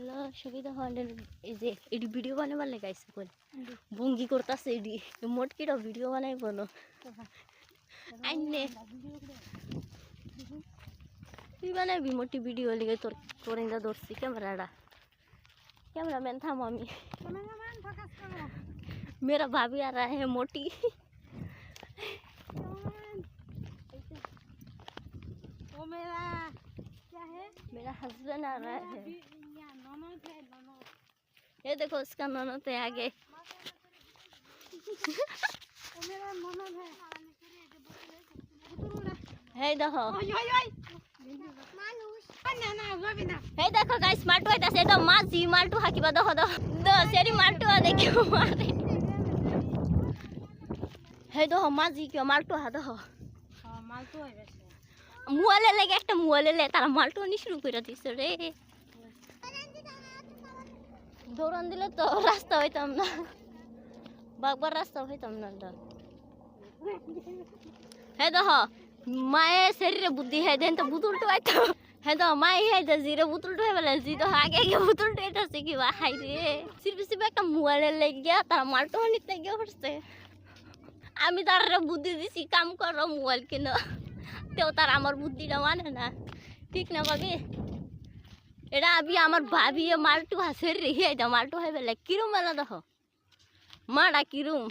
hello সুবিধা হলেন এই যে এটি ভিডিও বানাবার লেগে আইসে কোন ভঙ্গি করতেছে এটি মোটকিটা ভিডিও বানাই বলো আইনে তুই বানাবি মোটি ভিডিও লেগে তোর তোর ইন্দা ধরছি कैमरामैन था मम्मी मेरा भाभी आ रहा है मोटी वो मेरा क्या है मेरा हस्बैंड आ रहा है ये देखो उसका ननद है आगे वो मेरा ननद है देखो है देखो गाइस माल्टो है दस एकदम माजी माल्टो हाकी बा देखो दो सेरी माल्टो देखो मारे है देखो माजी क्यों माल्टो हा देखो हां माल्टो है वैसे মুয়ালে লাগে একটা মুয়ালে লে তারা মাল্টো নি শুরু করে দিছে রে দৌড়ান দিলে তো রাস্তা হইতাম না বাগবার রাস্তা হইতাম না হে দেখো মায়ে শরীরে বুদ্ধি है দেন তো বুতুল তো আইতো হে তো মায়ে है যে জিরে বুতুল তো বলে জি তো আগে আগে বুতুল তো এটা কি বা হাই রে সিরবিসি একটা মুয়ালে লাগিয়া তারা মাল্টো নিতে গিয়ে পড়ছে আমি তার বুদ্ধি দিছি কাম করো মোবাইল কিনো তেও তার আমার বুদ্ধিটা মানে না ঠিক না ভাবি এটা আবি আমার ভাবি মাল্টু হাসের রেখে মাল্টু হয় বলে কিরম মেলা দেখো মাটা কিরম